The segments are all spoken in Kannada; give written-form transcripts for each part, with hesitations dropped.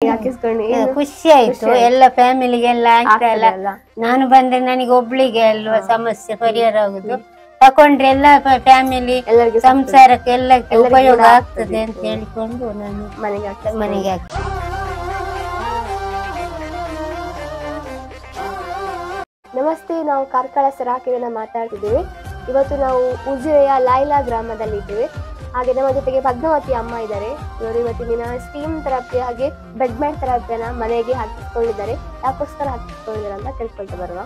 ಮನೆಗೆ ಹಾಕಿಸ್ಕೊಂಡು ಖುಷಿ ಆಯ್ತು. ಎಲ್ಲ ಫ್ಯಾಮಿಲಿಗೆಲ್ಲ ಆಗ್ತಲ್ಲ. ನಾನು ಬಂದ್ರೆ ನನಗೆ ಒಬ್ಳಿಗೆ ಅಲ್ವಾ ಸಮಸ್ಯೆ ಪರಿಹಾರ ಆಗುದು. ತಕೊಂಡ್ರೆ ಎಲ್ಲ ಫ್ಯಾಮಿಲಿ ಸಂಸಾರಕ್ಕೆ ಎಲ್ಲಕ್ಕೆ ಉಪಯೋಗ ಆಗ್ತದೆ ಅಂತ ಹೇಳಿಕೊಂಡು ನಾನು ಮನೆಗೆ ಹಾಕ್ತೇನೆ. ನಮಸ್ತೆ, ನಾವು ಕಾರ್ಕಳ ಸರಾಕೆರೆಯಿಂದ ಮಾತಾಡ್ತಿದ್ದೇವೆ. ಇವತ್ತು ನಾವು ಉಜಿರೆಯ ಲೈಲಾ ಗ್ರಾಮದಲ್ಲಿದ್ದೇವೆ. ಹಾಗೆ ನಮ್ಮ ಜೊತೆಗೆ ಪದ್ಮಾವತಿ ಅಮ್ಮ ಇದ್ದಾರೆ. ಇವರು ಇವತ್ತಿನ ಸ್ಟೀಮ್ ಥೆರಪಿ ಹಾಗೆ ಬೆಡ್ ಮ್ಯಾಟ್ ಥೆರಪಿಯನ್ನ ಮನೆಗೆ ಹಾಕಿಸ್ಕೊಂಡಿದ್ದಾರೆ. ಯಾಕೋಸ್ಕರ ಹಾಕಿಸ್ಕೊಂಡಿದ್ದಾರೆ ಅಂತ ತಿಳ್ಕೊಳ್ತಾ ಬರುವ.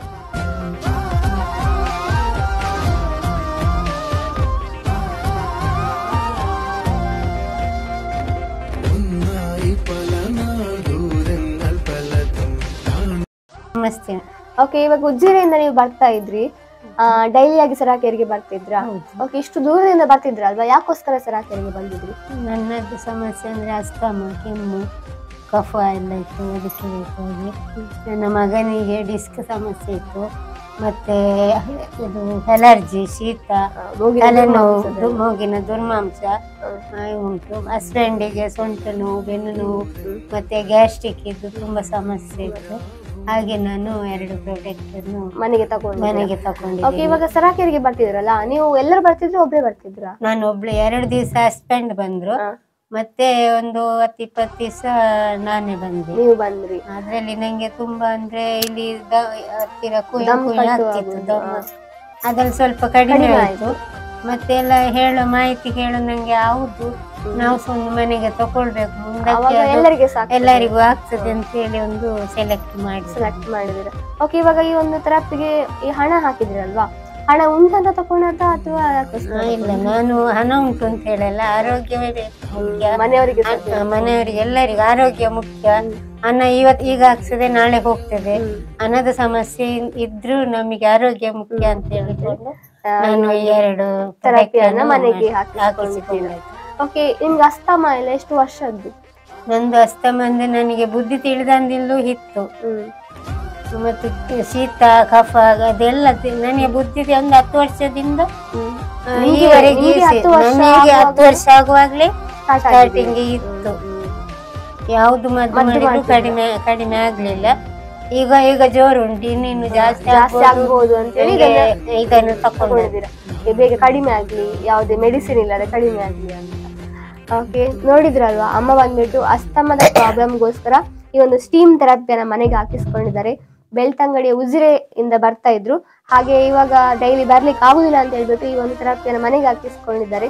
ನಮಸ್ತೆ. ಓಕೆ, ಇವಾಗ ಉಜಿರೆಯಿಂದ ನೀವು ಬರ್ತಾ ಇದ್ರಿ, ಡೈಲಿ ಆಗಿ ಸರಾಕೆರೆಗೆ ಬರ್ತಿದ್ರಾ? ಓಕೆ, ಇಷ್ಟು ದೂರದಿಂದ ಬರ್ತಿದ್ರ ಅಲ್ವಾ? ಯಾಕೋಸ್ಕರ ಸರಾಕೆರೆಗೆ ಬಂದಿದ್ರಿ? ನನ್ನದು ಸಮಸ್ಯೆ ಅಂದ್ರೆ ಅಸ್ತಮ, ಕೆಮ್ಮು, ಕಫ ಎಲ್ಲ ಇತ್ತು. ಅದಕ್ಕೆ ಬೇಕಾಗಿ ನನ್ನ ಮಗನಿಗೆ ಡಿಸ್ಕ್ ಸಮಸ್ಯೆ ಇತ್ತು, ಮತ್ತೆ ಇದು ಅಲರ್ಜಿ, ಶೀತ, ತಲೆನೋವು, ಮೂಗಿನ ದುರ್ಮಾಂಸ ಉಂಟು. ಹಸ್ಬೆಂಡಿಗೆ ಸೊಂಟ ನೋವು, ಬೆನ್ನು ನೋವು, ಮತ್ತೆ ಗ್ಯಾಸ್ಟ್ರಿಕ್ ಇದ್ದು ತುಂಬಾ ಸಮಸ್ಯೆ ಇತ್ತು. ಹಾಗೆ ನಾನು 2 ಪ್ರಾಡಕ್ಟ್ ಮನೆಗೆ ತಗೊಂಡಿದ್ದೆ. ಇವಾಗ ಸರಾಕೆರೆಗೆ ಬರ್ತಿದ್ರಲ್ಲ, ನೀವು ಎಲ್ಲರೂ ಬರ್ತಿದ್ರು ಒಬ್ರೇ ಬರ್ತಿದ್ರ? ನಾನು ಒಬ್ಳೆ. 2 ದಿವಸ ಹಸ್ಬೆಂಡ್ ಬಂದ್ರು, ಮತ್ತೆ ಒಂದು 10-20 ದಿವಸ ನಾನೇ ಬಂದೆ. ನೀವು ಬಂದ್ರಿ? ಅದ್ರಲ್ಲಿ ನಂಗೆ ತುಂಬಾ ಅಂದ್ರೆ ಇಲ್ಲಿ ಹತ್ತಿರ ಆಗ್ತಿತ್ತು, ಅದ್ರಲ್ಲಿ ಸ್ವಲ್ಪ ಕಡಿಮೆ ಆಯ್ತು. ಮತ್ತೆ ಎಲ್ಲ ಹೇಳೋ ಮಾಹಿತಿ ಕೇಳೋ ನಂಗೆ ಹೌದು ನಾವು ಒಂದು ಮನೆಗೆ ತಕೊಳ್ಬೇಕು, ಮುಂದಕ್ಕೆ ಎಲ್ಲರಿಗೂ ಆಗ್ತದೆ ಅಂತ ಹೇಳಿ ಒಂದು ಸೆಲೆಕ್ಟ್ ಮಾಡಿದಿರ. ಓಕೆ, ಇವಾಗ ಈ ಒಂದು ಥೆರಪಿಗೆ ಈ ಹಣ ಹಾಕಿದಿರಲ್ವಾ? ಹಣ ಉಂಟಂತ ತಕೊಂಡದ ಅಥವಾ? ಇಲ್ಲ, ನಾನು ಹಣ ಉಂಟು ಅಂತ ಹೇಳಲ್ಲ, ಆರೋಗ್ಯವೇ ಮುಖ್ಯ. ಮನೆಯವರಿಗೆ ಎಲ್ಲರಿಗೂ ಆರೋಗ್ಯ ಮುಖ್ಯ. ಹಣ ಈಗ ಆಗ್ತದೆ, ನಾಳೆ ಹೋಗ್ತದೆ. ಹಣದ ಸಮಸ್ಯೆ ಇದ್ರೂ ನಮಗೆ ಆರೋಗ್ಯ ಮುಖ್ಯ ಅಂತ ಹೇಳಿಕೊಂಡು ನಾನು 2 ಥೆರಪಿಯನ್ನ ಮನೆಗೆ ಹಾಕಿಸಿದ್ದೇನೆ. ಓಕೆ, ನಿಮ್ಗೆ ಅಸ್ತಮ ಎಲ್ಲ ಎಷ್ಟು ವರ್ಷದ್ದು? ನಂದು ಅಸ್ತಮ ಅಂದ್ರೆ ನನಗೆ ಬುದ್ಧಿ ತಿಳಿದಂದಿಲ್ಲೂ ಇತ್ತು. ಮತ್ತೆ ಶೀತ, ಕಫ ಅದೆಲ್ಲ ನನಗೆ ಬುದ್ಧಿ ಒಂದು 10 ವರ್ಷದಿಂದ ಈವರೆಗೆ. ನನಗೆ 10 ವರ್ಷ ಆಗುವಾಗ್ಲೇ ಸ್ಟಾರ್ಟಿಂಗ್ ಇತ್ತು. ಯಾವ್ದು ಮದ್ದು ಮಾಡಿದ್ರು ಕಡಿಮೆ ಆಗ್ಲಿಲ್ಲ. ಈಗ ಜೋರು ಉಂಟು, ಇನ್ನಿನ್ನು ಜಾಸ್ತಿ ಆಗ್ಬೋದು ಅಂತ ಹೇಳಿ ಇದನ್ನು ತಕೊಂಡಿದ್ದೀರಾ, ಬೇಗ ಕಡಿಮೆ ಆಗ್ಲಿ, ಯಾವುದೇ ಮೆಡಿಸಿನ್ ಇಲ್ಲದೆ ಕಡಿಮೆ ಆಗ್ಲಿ ಅಂತ. ಓಕೆ, ನೋಡಿದ್ರಲ್ವಾ, ಅಮ್ಮ ಬಂದ್ಬಿಟ್ಟು ಅಸ್ತಮದ ಪ್ರಾಬ್ಲಮ್ಗೋಸ್ಕರ ಈ ಒಂದು ಸ್ಟೀಮ್ ಥೆರಪಿಯನ್ನ ಮನೆಗೆ ಹಾಕಿಸ್ಕೊಂಡಿದ್ದಾರೆ. ಬೆಳ್ತಂಗಡಿಯ ಉಜಿರೆಯಿಂದ ಬರ್ತಾ ಇದ್ರು. ಹಾಗೆ ಇವಾಗ ಡೈಲಿ ಬರ್ಲಿಕ್ಕೆ ಆಗುದಿಲ್ಲ ಅಂತ ಹೇಳ್ಬಿಟ್ಟು ಈ ಒಂದು ಥೆರಪಿಯನ್ನ ಮನೆಗೆ ಹಾಕಿಸ್ಕೊಂಡಿದ್ದಾರೆ.